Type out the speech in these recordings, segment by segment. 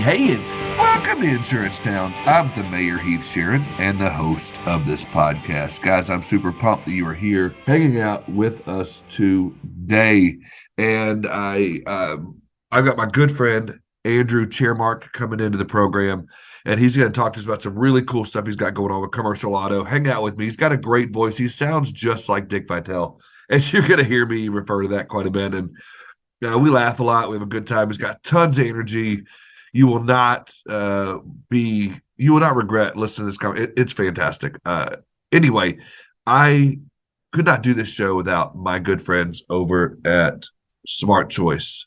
hey, and welcome to Insurance Town. I'm the Mayor, Heath Sharon, and the host of this podcast. Guys, I'm super pumped that you are here hanging out with us today. And I've got my good friend, Andrew Chermark, coming into the program, and he's going to talk to us about some really cool stuff he's got going on with commercial auto. Hang out with me. He's got a great voice. He sounds just like Dick Vitale, and you're going to hear me refer to that quite a bit. And we laugh a lot. We have a good time. He's got tons of energy. You will not regret listening to this conversation. It's fantastic. Anyway, I could not do this show without my good friends over at Smart Choice.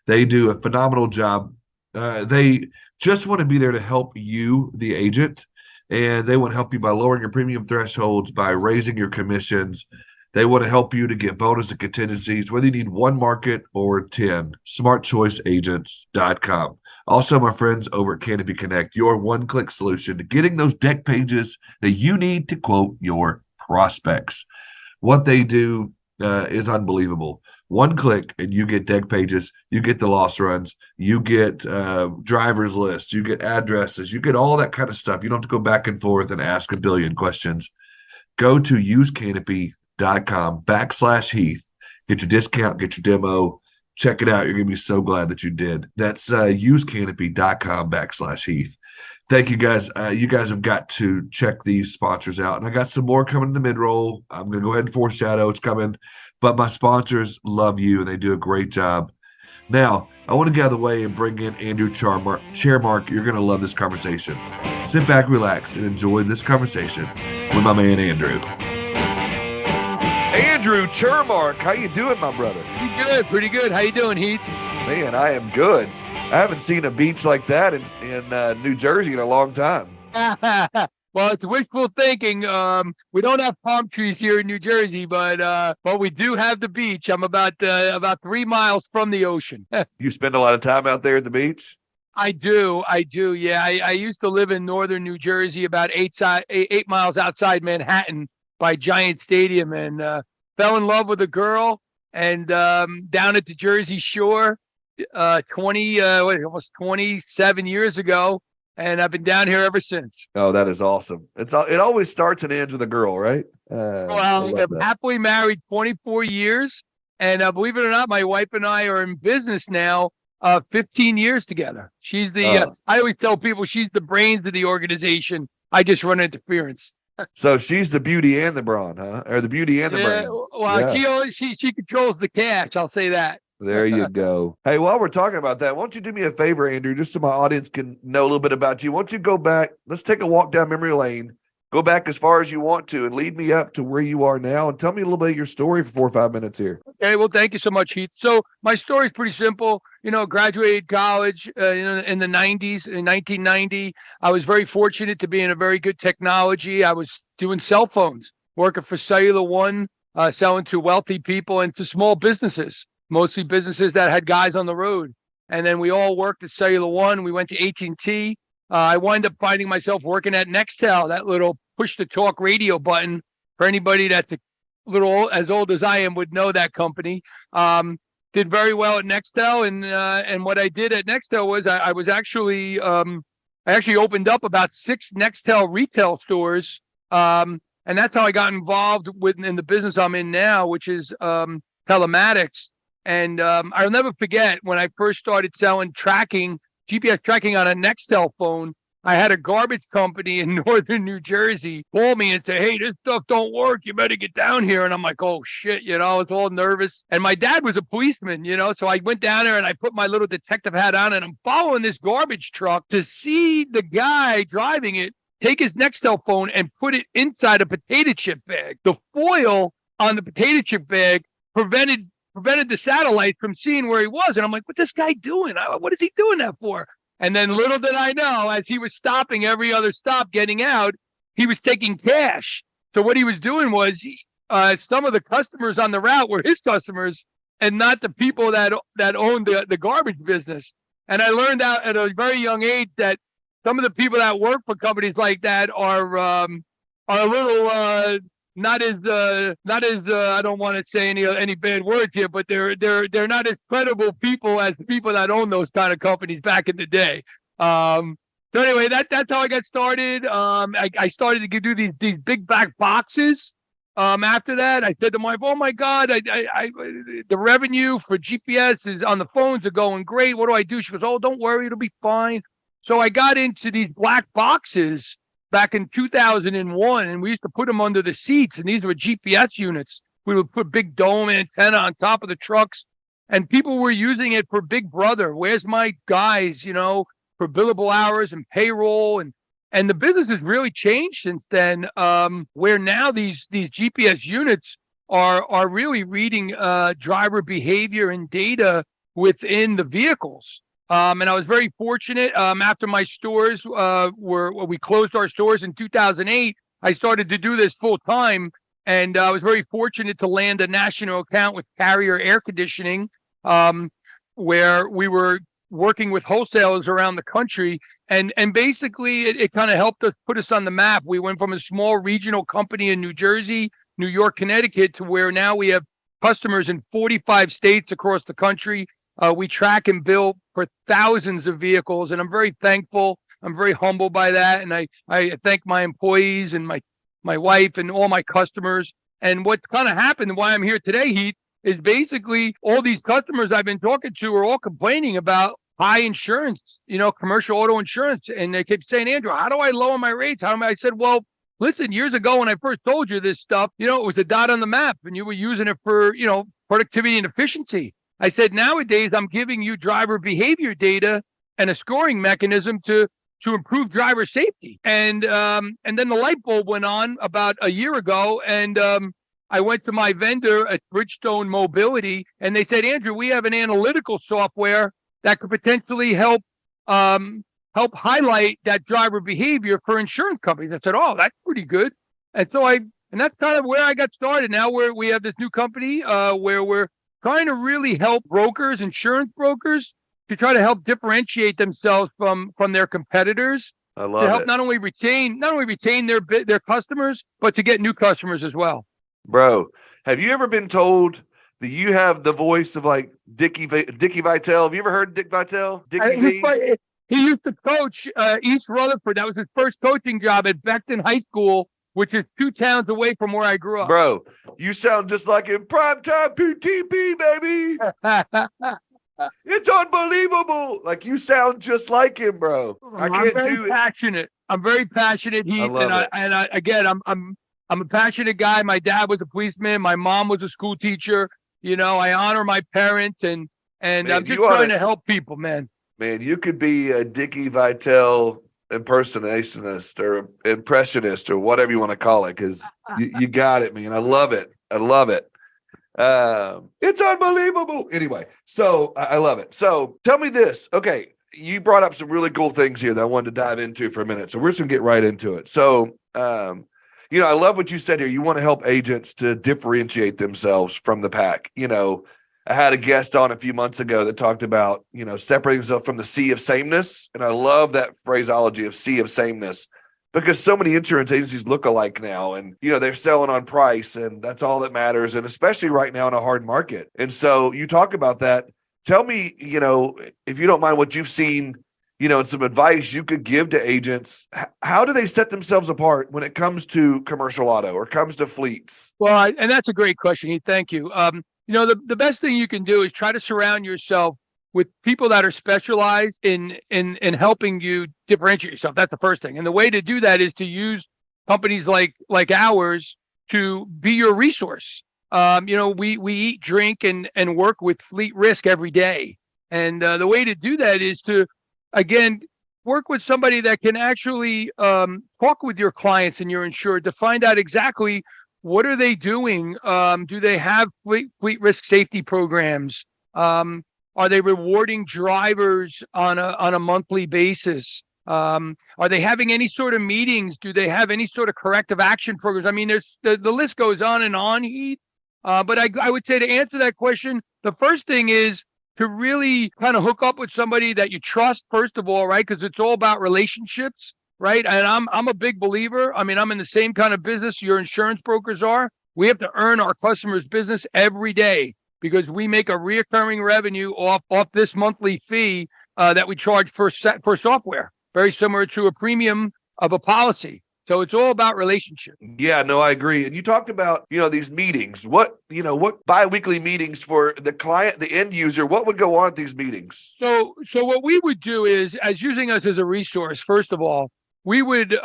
They do a phenomenal job. They just want to be there to help you, the agent, and they want to help you by lowering your premium thresholds, by raising your commissions. They want to help you to get bonus and contingencies, whether you need one market or 10. SmartChoiceAgents.com. Also, my friends over at Canopy Connect, your one-click solution to getting those deck pages that you need to quote your prospects. What they do is unbelievable. One click and you get deck pages, you get the loss runs, you get driver's lists, you get addresses, you get all that kind of stuff. You don't have to go back and forth and ask a billion questions. Go to usecanopy.com/Heath. Get your discount, get your demo. Check it out. You're going to be so glad that you did. That's usecanopy.com/Heath. Thank you guys. You guys have got to check these sponsors out. And I got some more coming in the mid-roll. I'm going to go ahead and foreshadow it's coming. But my sponsors love you, and they do a great job. Now, I want to get out of the way and bring in Andrew Chermark. You're going to love this conversation. Sit back, relax, and enjoy this conversation with my man, Andrew. Andrew Chermark, how you doing, my brother? Pretty good. How you doing, Heath? Man, I am good. I haven't seen a beach like that in New Jersey in a long time. Well, it's wishful thinking. We don't have palm trees here in New Jersey, but we do have the beach. I'm about 3 miles from the ocean. You spend a lot of time out there at the beach? I do. Yeah, I used to live in northern New Jersey, about 8 miles outside Manhattan by Giant Stadium, and fell in love with a girl, and down at the Jersey Shore, almost 27 years ago, and I've been down here ever since. Oh, that is awesome! It always starts and ends with a girl, right? Well, I'm happily married 24 years, and believe it or not, my wife and I are in business now 15 years together. She's I always tell people she's the brains of the organization. I just run interference. So she's the beauty and the brawn, huh? Or the beauty and the brains. Well, yeah. She controls the cash. I'll say that. There you go. Hey, while we're talking about that, why don't you do me a favor, Andrew, just so my audience can know a little bit about you. Why don't you go back? Let's take a walk down memory lane. Go back as far as you want to and lead me up to where you are now and tell me a little bit of your story for 4 or 5 minutes here. Okay, well, thank you so much, Heath. So my story is pretty simple. Graduated college in the 90s, in 1990. I was very fortunate to be in a very good technology. I was doing cell phones, working for Cellular One, selling to wealthy people and to small businesses, mostly businesses that had guys on the road. And then we all worked at Cellular One. We went to AT&T. I wound up finding myself working at Nextel, that little push-to-talk radio button. For anybody that's a little as old as I am would know that company. Did very well at Nextel, and what I did at Nextel was I actually opened up about 6 Nextel retail stores, and that's how I got involved in the business I'm in now, which is telematics. And I'll never forget when I first started selling GPS tracking on a Nextel phone. I had a garbage company in northern New Jersey call me and say, "Hey, this stuff don't work. You better get down here." And I'm like, "Oh shit," I was all nervous. And my dad was a policeman, so I went down there and I put my little detective hat on and I'm following this garbage truck to see the guy driving it take his Nextel phone and put it inside a potato chip bag. The foil on the potato chip bag prevented the satellite from seeing where he was. And I'm like, "What's this guy doing? What is he doing that for?" And then little did I know, as he was stopping every other stop getting out, he was taking cash. So what he was doing was some of the customers on the route were his customers and not the people that owned the garbage business. And I learned out at a very young age that some of the people that work for companies like that are a little not as I don't want to say any bad words here, but they're not as credible people as the people that own those kind of companies back in the day. So anyway, that's how I got started. I started to do these big back boxes. After that, I said to my wife, "Oh my God, the revenue for GPS is on the phones are going great. What do I do?" She goes, "Oh, don't worry, it'll be fine." So I got into these black boxes back in 2001, and we used to put them under the seats, and these were GPS units. We would put big dome antenna on top of the trucks, and people were using it for Big Brother. Where's my guys? For billable hours and payroll, and the business has really changed since then. Where now these GPS units are really reading driver behavior and data within the vehicles. And I was very fortunate. After my stores we closed our stores in 2008, I started to do this full time, and I was very fortunate to land a national account with Carrier Air Conditioning, where we were working with wholesalers around the country, and basically it kind of helped us put us on the map. We went from a small regional company in New Jersey, New York, Connecticut, to where now we have customers in 45 states across the country. We track and bill for thousands of vehicles, and I'm very thankful. I'm very humbled by that, and I thank my employees and my wife and all my customers. And what kind of happened, why I'm here today, Heath, is basically all these customers I've been talking to are all complaining about high insurance, commercial auto insurance. And they kept saying, "Andrew, how do I lower my rates? I said, "Well, listen, years ago when I first told you this stuff, it was a dot on the map and you were using it for, productivity and efficiency. I said, nowadays I'm giving you driver behavior data and a scoring mechanism to improve driver safety." And then the light bulb went on about a year ago, and I went to my vendor at Bridgestone Mobility, and they said, "Andrew, we have an analytical software that could potentially help highlight that driver behavior for insurance companies." I said, "Oh, that's pretty good." And that's kind of where I got started. Now we have this new company where we're trying to really help brokers, insurance brokers, to try to help differentiate themselves from their competitors. I love to help it. not only retain their customers, but to get new customers as well. Bro, have you ever been told that you have the voice of like Dickie Vitale? Have you ever heard Dick Vitale? He used to coach East Rutherford. That was his first coaching job at Beckton High School, which is 2 towns away from where I grew up. Bro, you sound just like in primetime PTP, baby. It's unbelievable. Like, you sound just like him, bro. I can't do it. I'm very passionate, Heath. Again, I'm a passionate guy. My dad was a policeman. My mom was a school teacher. I honor my parents, and man, I'm just trying to help people, man. Man, you could be a Dickie Vitale impersonationist or impressionist or whatever you want to call it, because you got it, man. I love it. It's unbelievable. Anyway, so I love it. So tell me this. Okay, you brought up some really cool things here that I wanted to dive into for a minute. So we're just going to get right into it. So, I love what you said here. You want to help agents to differentiate themselves from the pack. I had a guest on a few months ago that talked about, separating themselves from the sea of sameness. And I love that phraseology of sea of sameness, because so many insurance agencies look alike now, and, they're selling on price, and that's all that matters. And especially right now in a hard market. And so you talk about that. Tell me, if you don't mind, what you've seen, and some advice you could give to agents. How do they set themselves apart when it comes to commercial auto or comes to fleets? Well, and that's a great question, Heath. Thank you. The best thing you can do is try to surround yourself with people that are specialized in helping you differentiate yourself. That's the first thing. And the way to do that is to use companies like ours to be your resource. We eat, drink, and work with Fleet Risk every day. And the way to do that is to, again, work with somebody that can actually talk with your clients and your insured to find out exactly what are they doing. Do they have fleet risk safety programs? Are they rewarding drivers on a monthly basis? Are they having any sort of meetings? Do they have any sort of corrective action programs? I mean, there's the list goes on and on, Heath. But I would say, to answer that question, the first thing is to really kind of hook up with somebody that you trust, first of all, right? Because it's all about relationships, right? And I'm a big believer. I mean, I'm in the same kind of business your insurance brokers are. We have to earn our customers' business every day, because we make a reoccurring revenue off this monthly fee that we charge for software, very similar to a premium of a policy. So it's all about relationship. Yeah, no, I agree. And you talked about, these meetings. What bi-weekly meetings for the client, the end user, what would go on at these meetings? So what we would do is, as using us as a resource, first of all, we would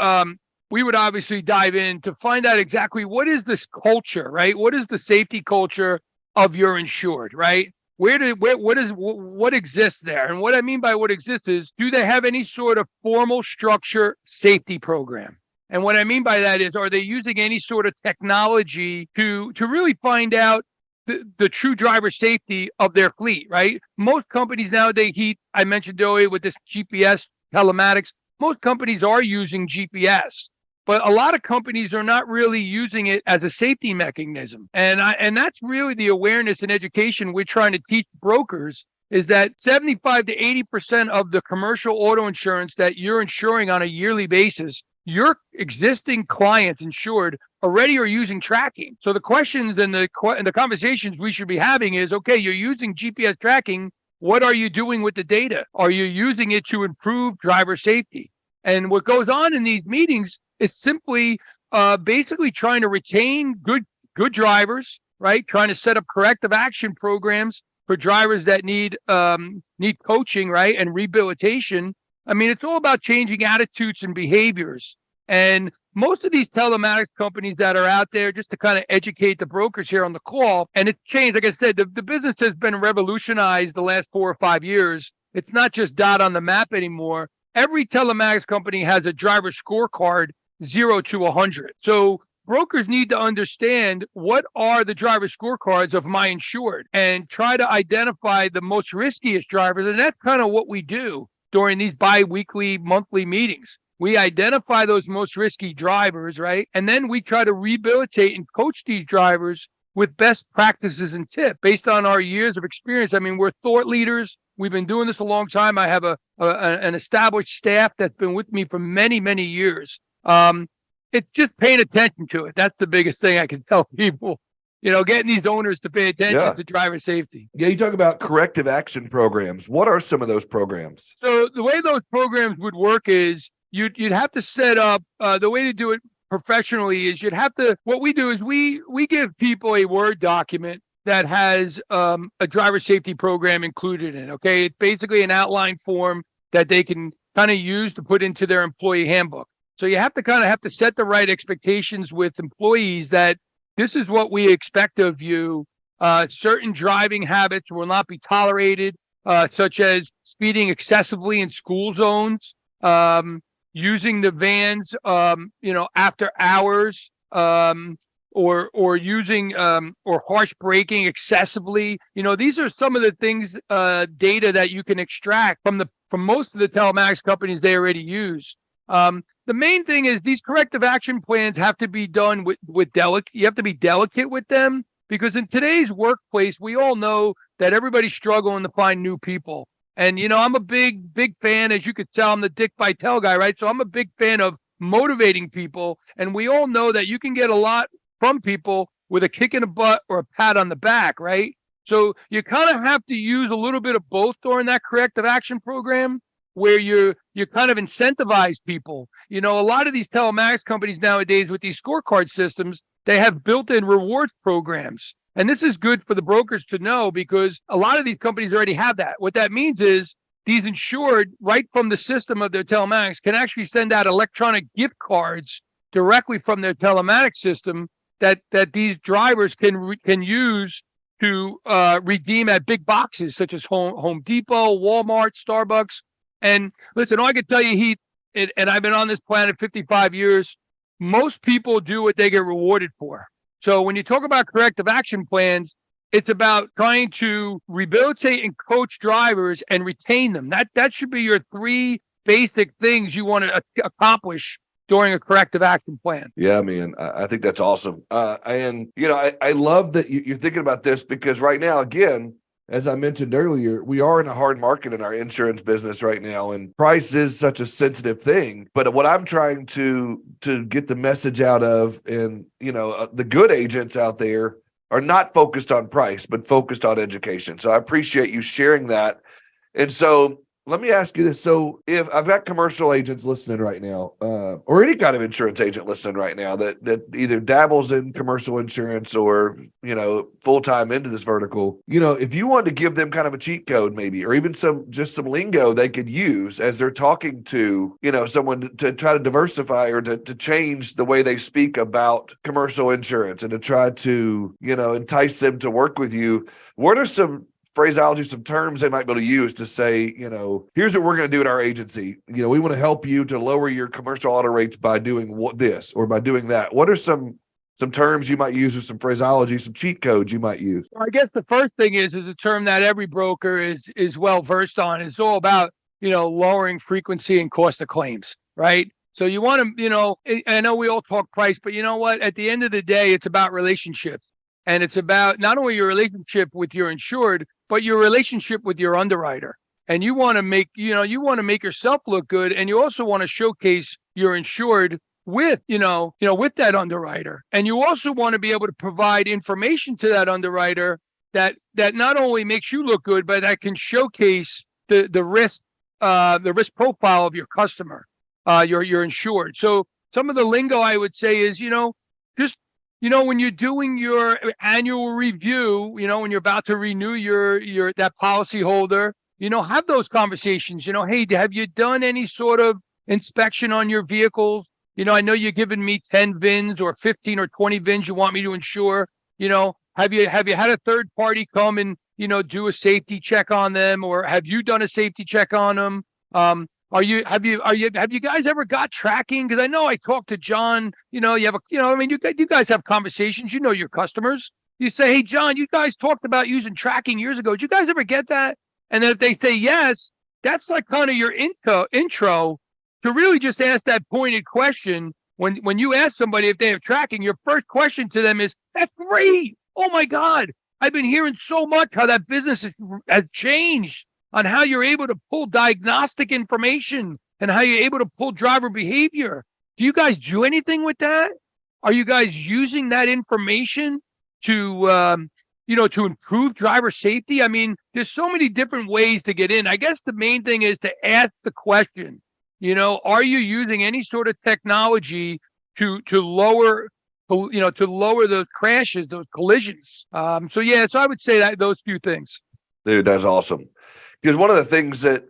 obviously dive in to find out exactly what is this culture, right? What is the safety culture of your insured, right? What exists there? And what I mean by what exists is, do they have any sort of formal structure safety program? And what I mean by that is, are they using any sort of technology to really find out the true driver safety of their fleet, right? Most companies nowadays, I mentioned earlier with this GPS telematics, most companies are using GPS, but a lot of companies are not really using it as a safety mechanism. And that's really the awareness and education we're trying to teach brokers, is that 75 to 80% of the commercial auto insurance that you're insuring on a yearly basis, your existing clients insured already are using tracking. So the questions and the conversations we should be having is, okay, you're using GPS tracking. What are you doing with the data? Are you using it to improve driver safety? And what goes on in these meetings is simply basically trying to retain good drivers, right? Trying to set up corrective action programs for drivers that need coaching, right, and rehabilitation. I mean, it's all about changing attitudes and behaviors. And most of these telematics companies that are out there, just to kind of educate the brokers here on the call, and it's changed. Like I said, the business has been revolutionized the last 4 or 5 years. It's not just dot on the map anymore. Every telematics company has a driver scorecard 0 to 100. So brokers need to understand what are the driver scorecards of my insured and try to identify the most riskiest drivers. And that's kind of what we do during these bi-weekly, monthly meetings. We identify those most risky drivers, right? And then we try to rehabilitate and coach these drivers with best practices and tips based on our years of experience. I mean, we're thought leaders. We've been doing this a long time. I have an established staff that's been with me for many, many years. It's just paying attention to it. That's the biggest thing I can tell people. Getting these owners to pay attention to driver safety. Yeah, you talk about corrective action programs. What are some of those programs? So the way those programs would work is you'd have to set up, the way to do it professionally is what we do is we give people a Word document that has a driver safety program included in it. Okay. It's basically an outline form that they can kind of use to put into their employee handbook. So you have to set the right expectations with employees that this is what we expect of you. Certain driving habits will not be tolerated, such as speeding excessively in school zones, using the vans, after hours, or using or harsh braking excessively. These are some of the things, data that you can extract from most of the telematics companies they already use. The main thing is these corrective action plans have to be done with delicate. You have to be delicate with them, because in today's workplace, we all know that everybody's struggling to find new people. And, I'm a big fan, as you could tell, I'm the Dick Vitale guy, right? So I'm a big fan of motivating people. And we all know that you can get a lot from people with a kick in the butt or a pat on the back, right? So you kind of have to use a little bit of both during that corrective action program, where you kind of incentivize people. A lot of these telematics companies nowadays with these scorecard systems, they have built-in rewards programs. And this is good for the brokers to know, because a lot of these companies already have that. What that means is these insured, right from the system of their telematics, can actually send out electronic gift cards directly from their telematics system that these drivers can use to redeem at big boxes such as Home Depot, Walmart, Starbucks. And listen, all I can tell you, Heath, and I've been on this planet 55 years, most people do what they get rewarded for. So when you talk about corrective action plans, it's about trying to rehabilitate and coach drivers and retain them. That should be your 3 basic things you want to accomplish during a corrective action plan. Yeah, man, I think that's awesome. And, I love that you're thinking about this, because right now, again, as I mentioned earlier, we are in a hard market in our insurance business right now, and price is such a sensitive thing. But what I'm trying to get the message out of, and, the good agents out there are not focused on price, but focused on education. So I appreciate you sharing that. And so let me ask you this. So if I've got commercial agents listening right now, or any kind of insurance agent listening right now that either dabbles in commercial insurance or, full-time into this vertical, if you wanted to give them kind of a cheat code maybe, or even some lingo they could use as they're talking to, someone to try to diversify or to change the way they speak about commercial insurance and to try to, entice them to work with you, what are some phraseology, some terms they might be able to use to say, here's what we're going to do at our agency. We want to help you to lower your commercial auto rates by doing this or by doing that. What are some terms you might use or some phraseology, some cheat codes you might use? Well, I guess the first thing is a term that every broker is well versed on. It's all about, lowering frequency and cost of claims, right? So you want to, I know we all talk price, but you know what? At the end of the day, it's about relationships. And it's about not only your relationship with your insured, but your relationship with your underwriter. And you want to make, make yourself look good. And you also want to showcase your insured with, with that underwriter. And you also want to be able to provide information to that underwriter that not only makes you look good, but that can showcase the risk profile of your customer, your insured. So some of the lingo I would say is, just when you're doing your annual review, when you're about to renew your that policy holder, have those conversations. Hey, have you done any sort of inspection on your vehicles? I know you're giving me 10 VINs or 15 or 20 VINs you want me to insure. Have you had a third party come and, do a safety check on them, or have you done a safety check on them? Have you guys ever got tracking? Because I know I talked to John, you guys have conversations, your customers. You say, hey, John, you guys talked about using tracking years ago. Did you guys ever get that? And then if they say yes, that's like kind of your intro to really just ask that pointed question. When you ask somebody if they have tracking, your first question to them is, that's great. Oh my God. I've been hearing so much how that business has changed on how you're able to pull diagnostic information and how you're able to pull driver behavior. Do you guys do anything with that? Are you guys using that information to, to improve driver safety? I mean, there's so many different ways to get in. I guess the main thing is to ask the question, are you using any sort of technology to lower those crashes, those collisions? So I would say that those few things. Dude, that's awesome. Because one of the things that,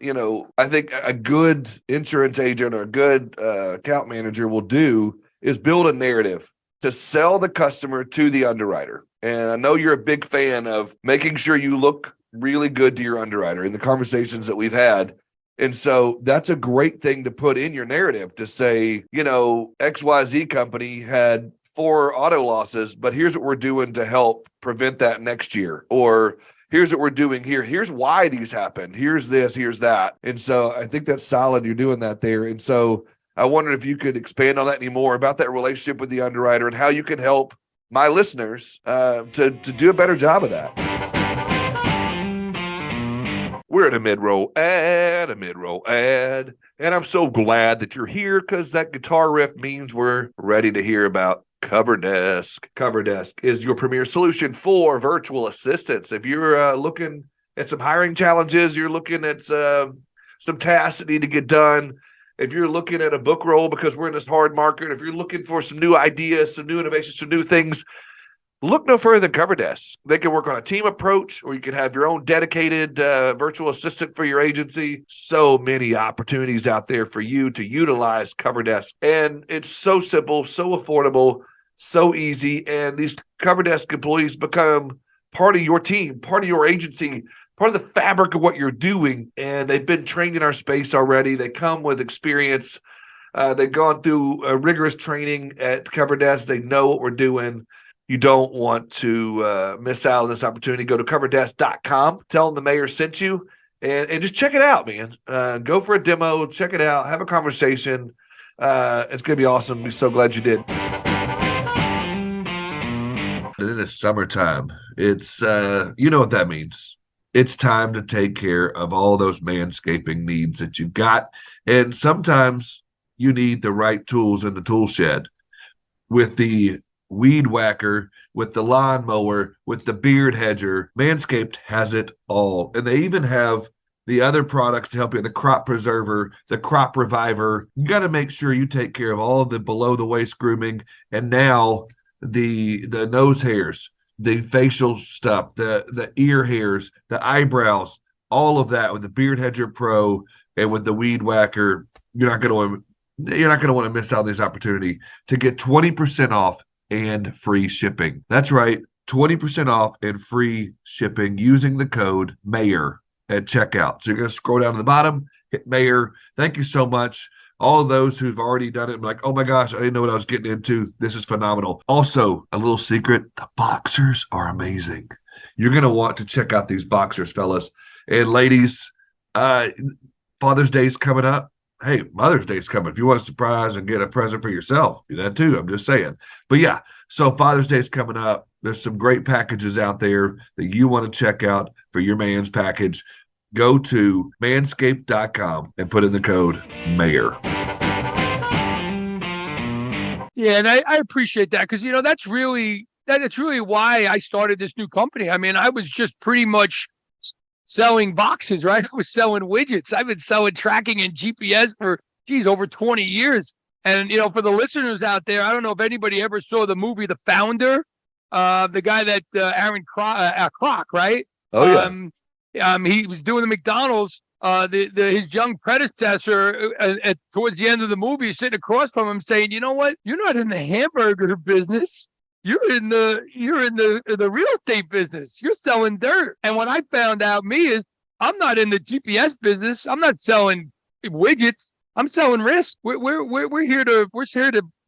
I think a good insurance agent or a good account manager will do is build a narrative to sell the customer to the underwriter. And I know you're a big fan of making sure you look really good to your underwriter in the conversations that we've had. And so that's a great thing to put in your narrative to say, XYZ company had 4 auto losses, but here's what we're doing to help prevent that next year. Or here's what we're doing here. Here's why these happened. Here's this, here's that. And so I think that's solid. You're doing that there. And so I wondered if you could expand on that any more about that relationship with the underwriter and how you can help my listeners to do a better job of that. We're at a mid-roll ad, and I'm so glad that you're here because that guitar riff means we're ready to hear about CoverDesk. CoverDesk is your premier solution for virtual assistants. If you're looking at some hiring challenges, you're looking at some tasks that need to get done, if you're looking at a book roll because we're in this hard market, if you're looking for some new ideas, some new innovations, some new things, look no further than CoverDesk. They can work on a team approach, or you can have your own dedicated virtual assistant for your agency. So many opportunities out there for you to utilize CoverDesk. And it's so simple, so affordable, so easy. And these CoverDesk employees become part of your team, part of your agency, part of the fabric of what you're doing. And they've been trained in our space already. They come with experience. They've gone through rigorous training at CoverDesk. They know what we're doing. You don't want to miss out on this opportunity. Go to coverdesk.com. Tell them the mayor sent you, and just check it out, man. Go for a demo. Check it out. Have a conversation. It's going to be awesome. We're so glad you did. And in the summertime, it's, you know what that means. It's time to take care of all those manscaping needs that you've got. And sometimes you need the right tools in the tool shed. With the weed whacker, with the lawnmower, with the beard hedger, Manscaped has it all. And they even have the other products to help you, the crop preserver, the crop reviver. You got to make sure you take care of all of the below the waist grooming, and now the nose hairs, the facial stuff, the ear hairs, the eyebrows, all of that with the Beard Hedger Pro and with the Weed Whacker. You're not going to want to miss out on this opportunity to get 20% off and free shipping. That's right, 20% off and free shipping using the code MAYOR at checkout. So you're going to scroll down to the bottom, hit MAYOR. Thank you so much. All of those who've already done it, like, oh my gosh, I didn't know what I was getting into. This is phenomenal. Also, a little secret, the boxers are amazing. You're going to want to check out these boxers, fellas. And ladies, Father's Day is coming up. Hey, Mother's Day is coming. If you want a surprise and get a present for yourself, do that too. I'm just saying. But yeah, so Father's Day is coming up. There's some great packages out there that you want to check out for your man's package. Go to manscaped.com and put in the code MAYOR. Yeah, and I appreciate that because that's really why I started this new company. I mean, I was just pretty much selling boxes, right? I was selling widgets. I've been selling tracking and GPS for over 20 years. And for the listeners out there, I don't know if anybody ever saw the movie The Founder, the guy that Aaron Kroc, right? Oh yeah. He was doing the McDonald's. His young predecessor towards the end of the movie is sitting across from him saying, you know what? You're not in the hamburger business. You're in the real estate business. You're selling dirt. And what I found out is I'm not in the GPS business. I'm not selling widgets. I'm selling risk. We're here to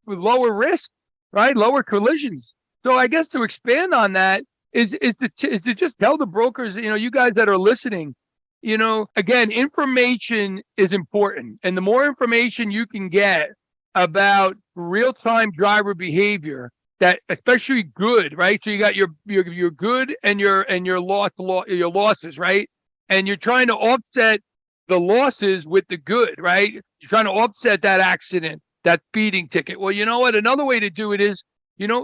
lower risk, right? Lower collisions. So I guess to expand on that is to just tell the brokers, you guys that are listening, again, information is important. And the more information you can get about real-time driver behavior, that especially good, right? So you got your good and your losses, right? And you're trying to offset the losses with the good, right? You're trying to offset that accident, that speeding ticket. Well, you know what? Another way to do it is,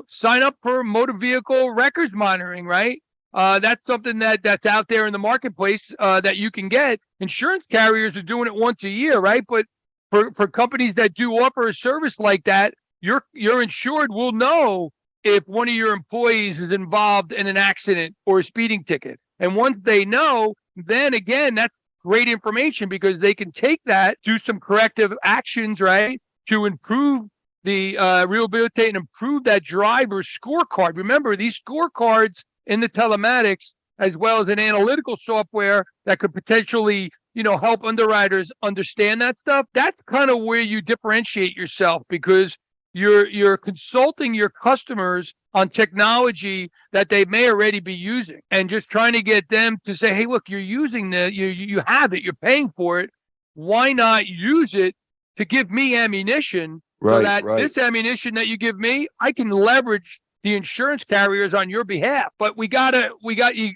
sign up for motor vehicle records monitoring, right? That's something that's out there in the marketplace that you can get. Insurance carriers are doing it once a year, right? But for companies that do offer a service like that, your insured will know if one of your employees is involved in an accident or a speeding ticket. And once they know, then again, that's great information because they can take that, do some corrective actions, right, to improve the rehabilitate and improve that driver's scorecard. Remember, these scorecards in the telematics, as well as an analytical software that could potentially help underwriters understand that stuff. That's kind of where you differentiate yourself because you're consulting your customers on technology that they may already be using and just trying to get them to say, hey, look, you're using you have it, you're paying for it. Why not use it to give me ammunition so that this ammunition that you give me, I can leverage the insurance carriers on your behalf. But we gotta clean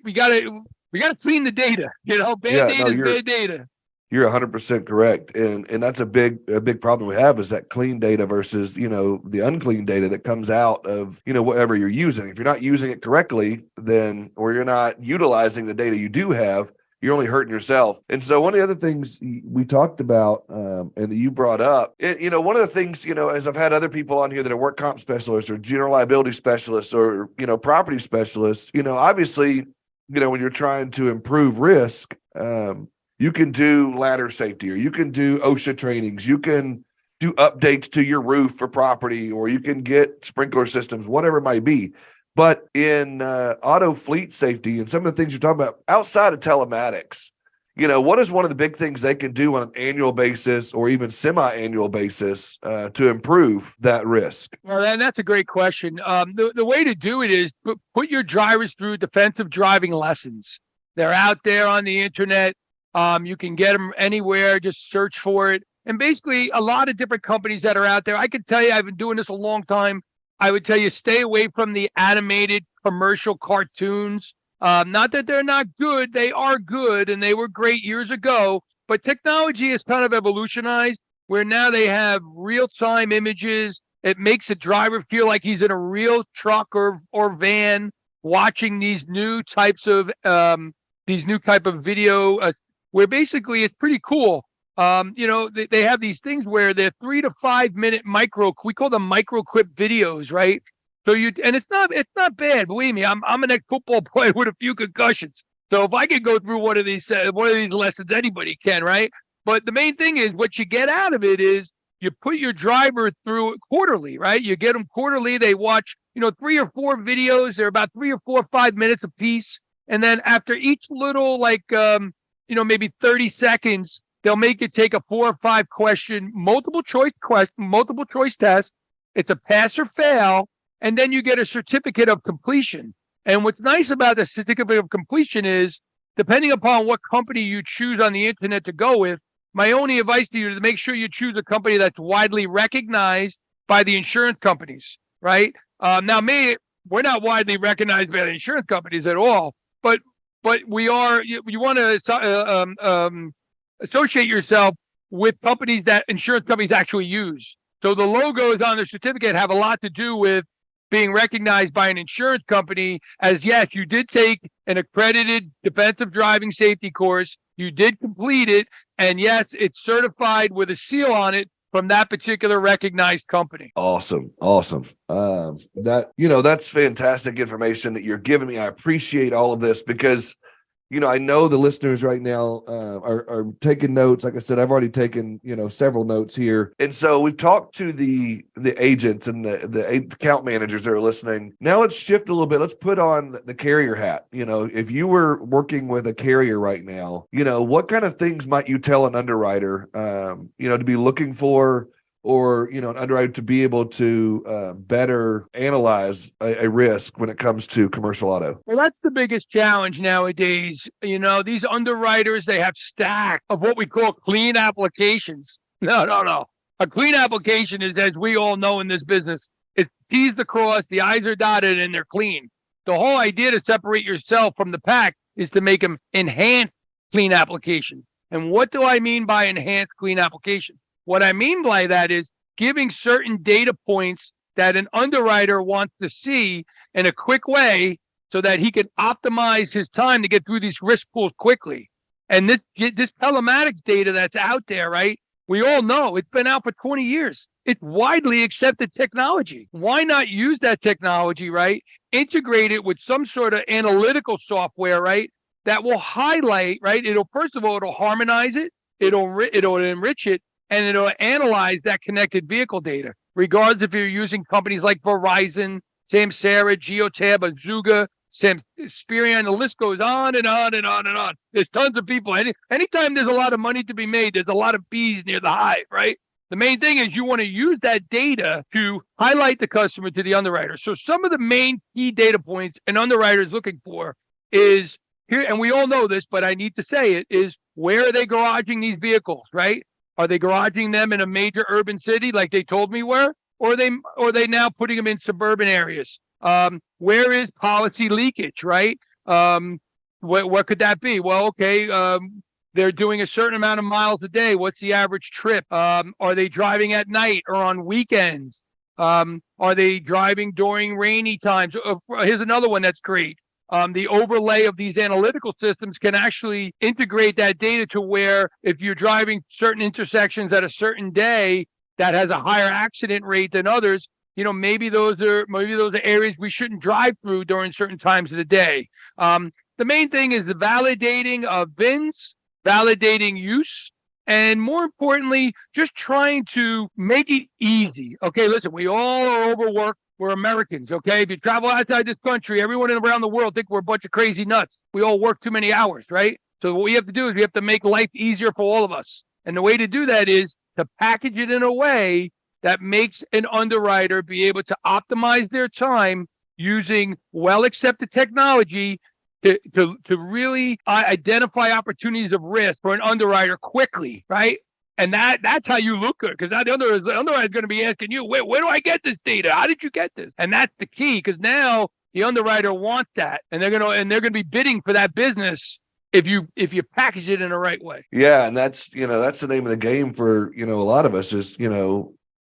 the data. Bad data is bad data. You're 100% correct, and that's a big problem we have is that clean data versus the unclean data that comes out of whatever you're using. If you're not using it correctly, then or you're not utilizing the data you do have, you're only hurting yourself. And so one of the other things we talked about and that you brought up, one of the things as I've had other people on here that are work comp specialists or general liability specialists or property specialists, obviously when you're trying to improve risk. You can do ladder safety, or you can do OSHA trainings. You can do updates to your roof for property, or you can get sprinkler systems, whatever it might be. But in auto fleet safety and some of the things you're talking about outside of telematics, what is one of the big things they can do on an annual basis or even semi-annual basis to improve that risk? Well, that's a great question. The way to do it is put your drivers through defensive driving lessons. They're out there on the internet. You can get them anywhere. Just search for it. And basically, a lot of different companies that are out there. I can tell you, I've been doing this a long time. I would tell you, stay away from the animated commercial cartoons. Not that they're not good. They are good, and they were great years ago. But technology has kind of evolutionized, where now they have real-time images. It makes the driver feel like he's in a real truck or van watching these new types of video where basically it's pretty cool. They have these things where they're 3 to 5 minute we call them micro clip videos, right? And it's not bad. Believe me, I'm an ex-football player with a few concussions. So if I could go through one of these lessons, anybody can, right? But the main thing is what you get out of it is you put your driver through quarterly, right? You get them quarterly. They watch, 3 or 4 videos. They're about 3 or 4 or 5 minutes a piece. And then after each little, maybe 30 seconds, they'll make you take a 4 or 5 question, multiple choice test. It's a pass or fail. And then you get a certificate of completion. And what's nice about the certificate of completion is, depending upon what company you choose on the internet to go with, my only advice to you is to make sure you choose a company that's widely recognized by the insurance companies, right? Now, we're not widely recognized by the insurance companies at all, but we are. You want to associate yourself with companies that insurance companies actually use. So the logos on the certificate have a lot to do with being recognized by an insurance company as, yes, you did take an accredited defensive driving safety course, you did complete it, and yes, it's certified with a seal on it from that particular recognized company. Awesome. That's fantastic information that you're giving me. I appreciate all of this because I know the listeners right now are taking notes. Like I said, I've already taken, several notes here. And so we've talked to the agents and the account managers that are listening. Now let's shift a little bit. Let's put on the carrier hat. If you were working with a carrier right now, what kind of things might you tell an underwriter, to be looking for, or an underwriter to be able to better analyze a risk when it comes to commercial auto? Well, that's the biggest challenge nowadays. These underwriters, they have stack of what we call clean applications. No. A clean application is, as we all know in this business, it's T's to cross, the I's are dotted, and they're clean. The whole idea to separate yourself from the pack is to make them enhanced clean applications. And what do I mean by enhanced clean application? What I mean by that is giving certain data points that an underwriter wants to see in a quick way so that he can optimize his time to get through these risk pools quickly. And this telematics data that's out there, right? We all know it's been out for 20 years. It's widely accepted technology. Why not use that technology, right? Integrate it with some sort of analytical software, right? That will highlight, right? It'll harmonize it. It'll enrich it. And it'll analyze that connected vehicle data, regardless if you're using companies like Verizon, Samsara, Geotab, Azuga, Experian. The list goes on and on and on and on. There's tons of people. Anytime there's a lot of money to be made, there's a lot of bees near the hive, right? The main thing is you want to use that data to highlight the customer to the underwriter. So some of the main key data points an underwriter is looking for is here, and we all know this, but I need to say it, is where are they garaging these vehicles, right? Are they garaging them in a major urban city like they told me were? Or are they now putting them in suburban areas? Where is policy leakage, right? What could that be? Well, okay, they're doing a certain amount of miles a day. What's the average trip? Are they driving at night or on weekends? Are they driving during rainy times? Here's another one that's great. The overlay of these analytical systems can actually integrate that data to where if you're driving certain intersections at a certain day that has a higher accident rate than others, maybe those are areas we shouldn't drive through during certain times of the day. The main thing is the validating of VINs, validating use, and more importantly, just trying to make it easy. Okay, listen, we all are overworked. We're Americans, okay? If you travel outside this country, everyone around the world think we're a bunch of crazy nuts. We all work too many hours, right? So what we have to do is we have to make life easier for all of us. And the way to do that is to package it in a way that makes an underwriter be able to optimize their time using well-accepted technology to really identify opportunities of risk for an underwriter quickly, right? And that's how you look good, because the underwriter is going to be asking you, where do I get this data? How did you get this? And that's the key, because now the underwriter wants that, and they're going to be bidding for that business if you package it in the right way. Yeah, and that's the name of the game for a lot of us is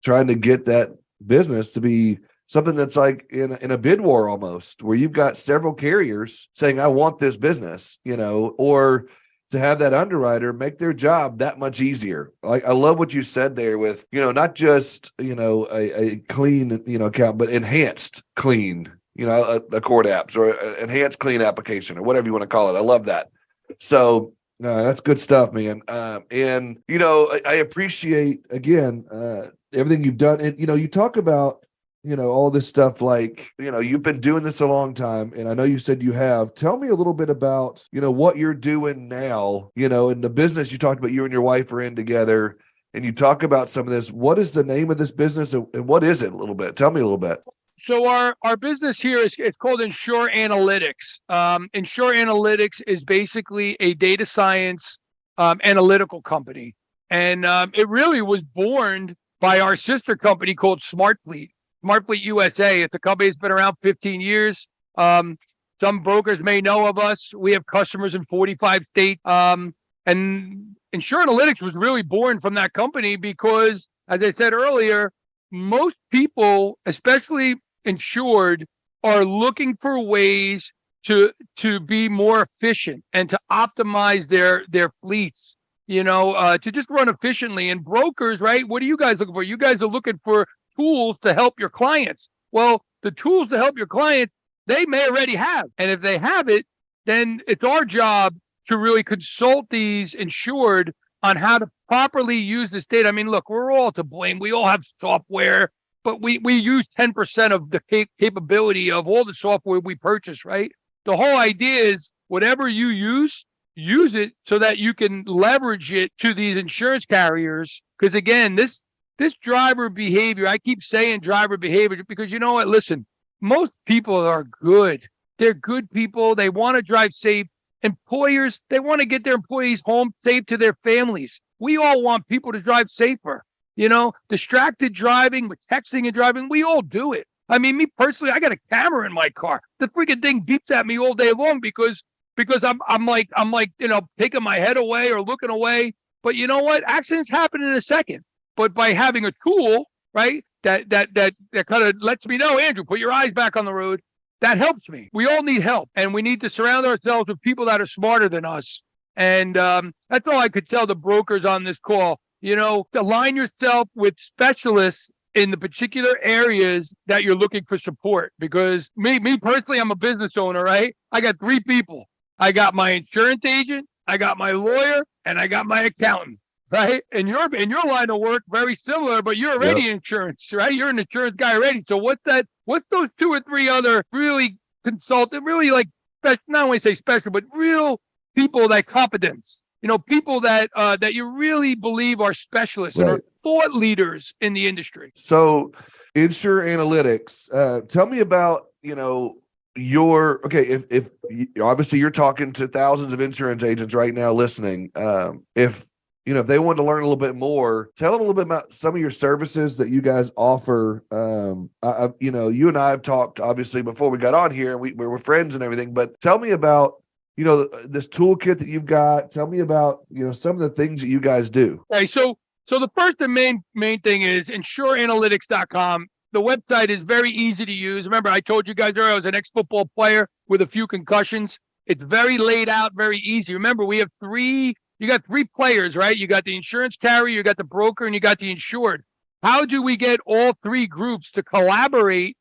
trying to get that business to be something that's like in a bid war almost, where you've got several carriers saying, I want this business, or to have that underwriter make their job that much easier. Like, I love what you said there with, not just, a clean, account, but enhanced clean, a Cord apps or enhanced clean application or whatever you want to call it. I love that. So that's good stuff, man. And, I appreciate, again, everything you've done. And, you talk about, all this stuff, like, you've been doing this a long time, and I know you said you have. Tell me a little bit about, what you're doing now, in the business you talked about you and your wife are in together, and you talk about some of this. What is the name of this business, and what is it a little bit? Tell me a little bit. So our business here it's called Insure Analytics. Insure Analytics is basically a data science analytical company. And it really was born by our sister company called SmartFleet USA. It's a company that's been around 15 years. Some brokers may know of us. We have customers in 45 states. And Insure Analytics was really born from that company because, as I said earlier, most people, especially insured, are looking for ways to be more efficient and to optimize their fleets, to just run efficiently. And brokers, right? What are you guys looking for? You guys are looking for tools to help your clients. Well, the tools to help your clients, they may already have. And if they have it, then it's our job to really consult these insured on how to properly use this data. I mean, look, we're all to blame. We all have software, but we use 10% of the capability of all the software we purchase, right? The whole idea is whatever you use it so that you can leverage it to these insurance carriers. Because again, this driver behavior, I keep saying driver behavior because you know what? Listen, most people are good. They're good people. They want to drive safe. Employers, they want to get their employees home safe to their families. We all want people to drive safer. Distracted driving with texting and driving, we all do it. I mean, me personally, I got a camera in my car. The freaking thing beeps at me all day long because I'm like, taking my head away or looking away. But you know what? Accidents happen in a second. But by having a tool, right, that kind of lets me know, Andrew, put your eyes back on the road. That helps me. We all need help, and we need to surround ourselves with people that are smarter than us. And that's all I could tell the brokers on this call. Align yourself with specialists in the particular areas that you're looking for support. Because me personally, I'm a business owner, right? I got 3 people. I got my insurance agent, I got my lawyer, and I got my accountant. Right. And your line of work, very similar, but you're already insurance, right? You're an insurance guy already. So what's those 2 or 3 other really consultant, really like special, not only say special, but real people that competence, people that you really believe are specialists and are thought leaders in the industry. So Insure Analytics, tell me about, if obviously you're talking to thousands of insurance agents right now listening, if they want to learn a little bit more, tell them a little bit about some of your services that you guys offer. You and I have talked obviously before we got on here, and we're friends and everything, but tell me about, this toolkit that you've got. Tell me about, some of the things that you guys do. Okay. So the first and main thing is insureanalytics.com. The website is very easy to use. Remember, I told you guys earlier, I was an ex-football player with a few concussions. It's very laid out, very easy. Remember, you got 3 players, right? You got the insurance carrier, you got the broker, and you got the insured. How do we get all 3 groups to collaborate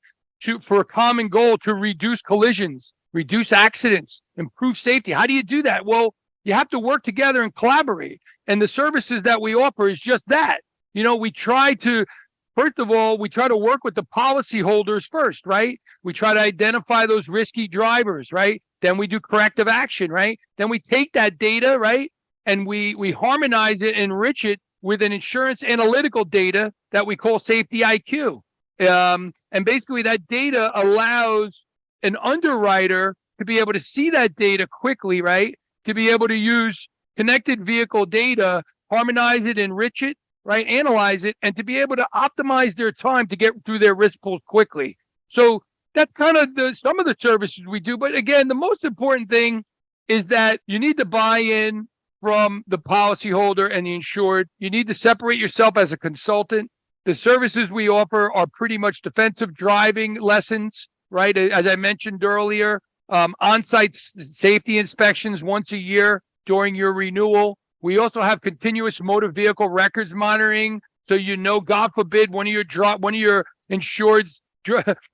for a common goal to reduce collisions, reduce accidents, improve safety? How do you do that? Well, you have to work together and collaborate. And the services that we offer is just that. First of all, we try to work with the policyholders first, right? We try to identify those risky drivers, right? Then we do corrective action, right? Then we take that data, right? And we harmonize it, enrich it with an insurance analytical data that we call Safety IQ. And basically that data allows an underwriter to be able to see that data quickly, right? To be able to use connected vehicle data, harmonize it, enrich it, right? Analyze it, and to be able to optimize their time to get through their risk pools quickly. So that's kind of some of the services we do. But again, the most important thing is that you need to buy in from the policyholder and the insured. You need to separate yourself as a consultant. The services we offer are pretty much defensive driving lessons, right? As I mentioned earlier, on-site safety inspections once a year, during your renewal. We also have continuous motor vehicle records monitoring. So, God forbid one of your insureds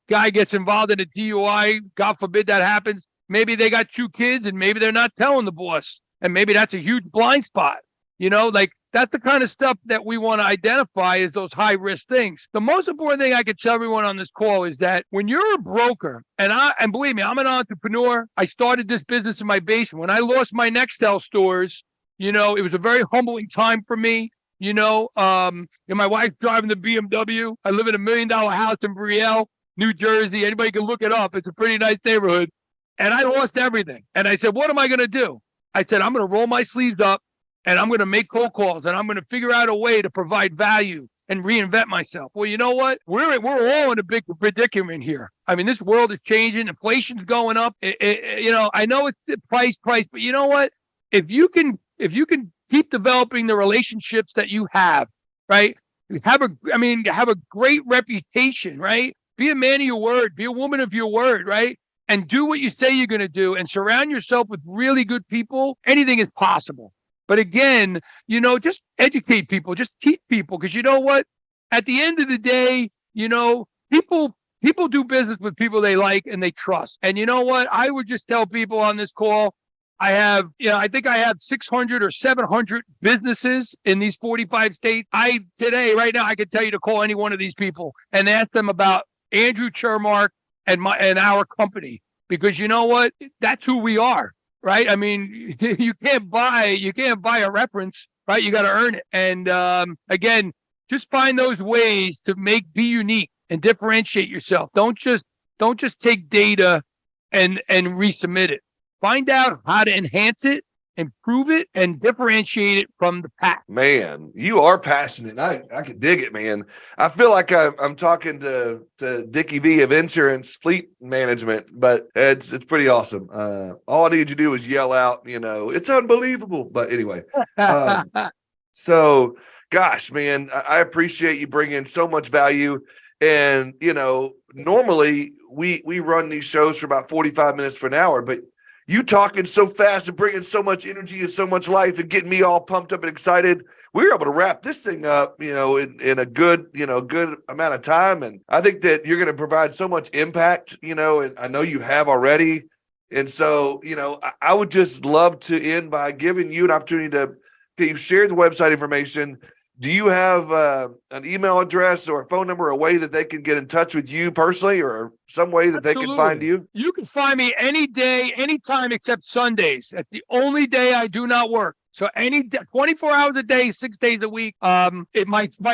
guy gets involved in a DUI, God forbid that happens. Maybe they got 2 kids and maybe they're not telling the boss. And maybe that's a huge blind spot. Like that's the kind of stuff that we want to identify as those high risk things. The most important thing I could tell everyone on this call is that when you're a broker, and believe me, I'm an entrepreneur. I started this business in my basement. When I lost my Nextel stores, it was a very humbling time for me. My wife's driving the BMW. I live in $1 million house in Brielle, New Jersey. Anybody can look it up. It's a pretty nice neighborhood. And I lost everything. And I said, what am I going to do? I said, I'm going to roll my sleeves up and I'm going to make cold calls and I'm going to figure out a way to provide value and reinvent myself. Well, you know what? We're all in a big predicament here. I mean, this world is changing. Inflation's going up. I know it's the price, but you know what? If you can keep developing the relationships that you have, right? Have a great reputation, right? Be a man of your word, be a woman of your word, right? And do what you say you're going to do and surround yourself with really good people. Anything is possible. But again, just educate people, just teach people, because you know what? At the end of the day, people do business with people they like and they trust. And you know what? I would just tell people on this call, I think I have 600 or 700 businesses in these 45 states. Right now, I could tell you to call any one of these people and ask them about Andrew Chermark and our company, because you know what? That's who we are, right? I mean, you can't buy a reference, right? You got to earn it. And again, just find those ways to be unique and differentiate yourself. Don't just take data and resubmit it. Find out how to enhance it, improve it, and differentiate it from the pack. Man, you are passionate. I can dig it, man. I feel like I'm talking to Dickie V of Insurance Fleet Management, but it's pretty awesome. All I need you to do is yell out, it's unbelievable. But anyway, so gosh, man, I appreciate you bringing so much value. And, normally we run these shows for about 45 minutes for an hour, but you talking so fast and bringing so much energy and so much life and getting me all pumped up and excited. We were able to wrap this thing up, in a good amount of time. And I think that you're going to provide so much impact, and I know you have already. And so, I would just love to end by giving you an opportunity to you share the website information. Do you have an email address or a phone number, a way that they can get in touch with you personally, or some way that Absolutely. they can find you? You can find me any day, anytime except Sundays. That's the only day I do not work. So 24 hours a day, 6 days a week. My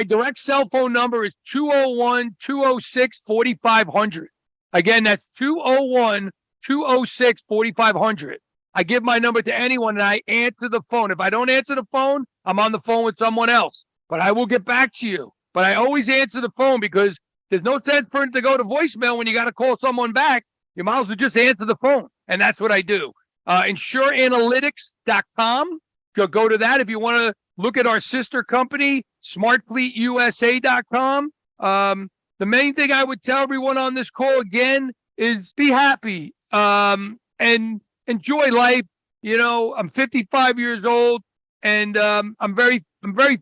direct cell phone number is 201-206-4500. Again, that's 201-206-4500. I give my number to anyone and I answer the phone. If I don't answer the phone, I'm on the phone with someone else. But I will get back to you. But I always answer the phone, because there's no sense for it to go to voicemail when you got to call someone back. You might as well just answer the phone. And that's what I do. InsureAnalytics.com. Go to that if you want to look at our sister company, SmartFleetUSA.com. The main thing I would tell everyone on this call again is be happy and enjoy life. I'm 55 years old. And I'm very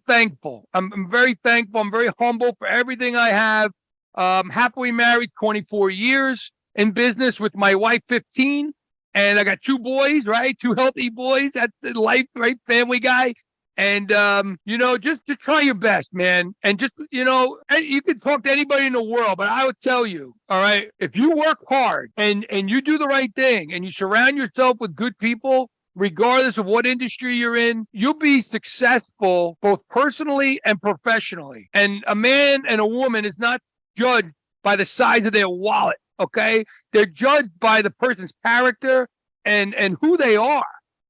thankful. I'm very thankful. I'm very humble for everything I have. Happily married 24 years, in business with my wife 15. And I got 2 boys, right? 2 healthy boys. That's the life, right? Family guy. And, just to try your best, man. And just, and you can talk to anybody in the world, but I would tell you, all right, if you work hard and you do the right thing and you surround yourself with good people, regardless of what industry you're in, you'll be successful both personally and professionally. And a man and a woman is not judged by the size of their wallet, okay? They're judged by the person's character and who they are.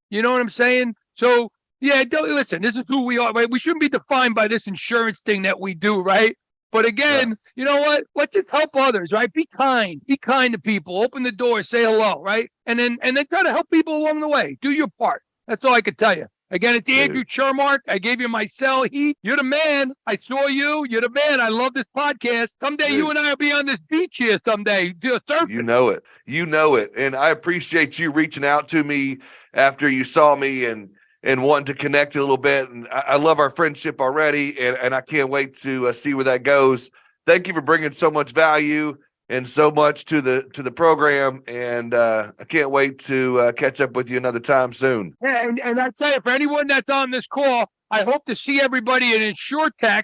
You know what I'm saying? So, yeah, listen, this is who we are, right? We shouldn't be defined by this insurance thing that we do, right? But again, You know what? Let's just help others, right? Be kind to people, open the door, say hello, right? And then try to help people along the way. Do your part. That's all I can tell you. Again, it's Andrew Chermark. I gave you my cell. You're the man. I saw you. You're the man. I love this podcast. Someday you and I will be on this beach here someday. Do a surfing. You know it. You know it. And I appreciate you reaching out to me after you saw me and wanting to connect a little bit. And I love our friendship already, and I can't wait to see where that goes. Thank you for bringing so much value and so much to the program, and I can't wait to catch up with you another time soon. Yeah, and I tell you, for anyone that's on this call, I hope to see everybody at InsureTech.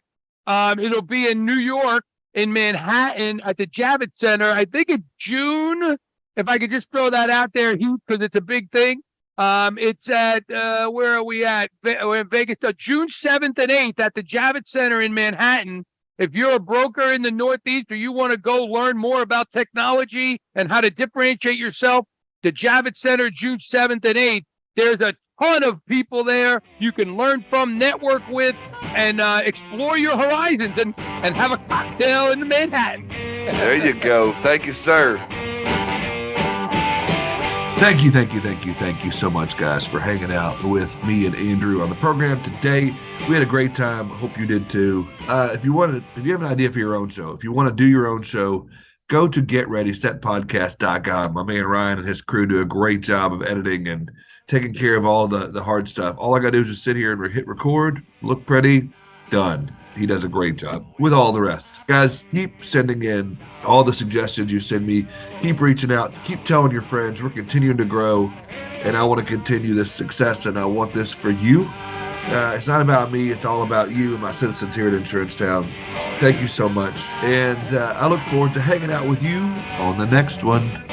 It'll be in New York, in Manhattan, at the Javits Center. I think it's June. If I could just throw that out there, because it's a big thing. It's at where are we at? We're in Vegas. June 7th and 8th at the Javits Center in Manhattan. If you're a broker in the Northeast or you want to go learn more about technology and how to differentiate yourself, the Javits Center, June 7th and 8th, there's a ton of people there you can learn from, network with, and explore your horizons and have a cocktail in Manhattan. There you go. Thank you, sir. Thank you so much, guys, for hanging out with me and Andrew on the program today. We had a great time. Hope you did too. If you have an idea for your own show, if you want to do your own show, go to getreadysetpodcast.com. My man Ryan and his crew do a great job of editing and taking care of all the hard stuff. All I got to do is just sit here and hit record, look pretty, done. He does a great job with all the rest. Guys, keep sending in all the suggestions you send me. Keep reaching out. Keep telling your friends. We're continuing to grow, and I want to continue this success, and I want this for you. It's not about me. It's all about you and my citizens here at Insurance Town. Thank you so much, and I look forward to hanging out with you on the next one.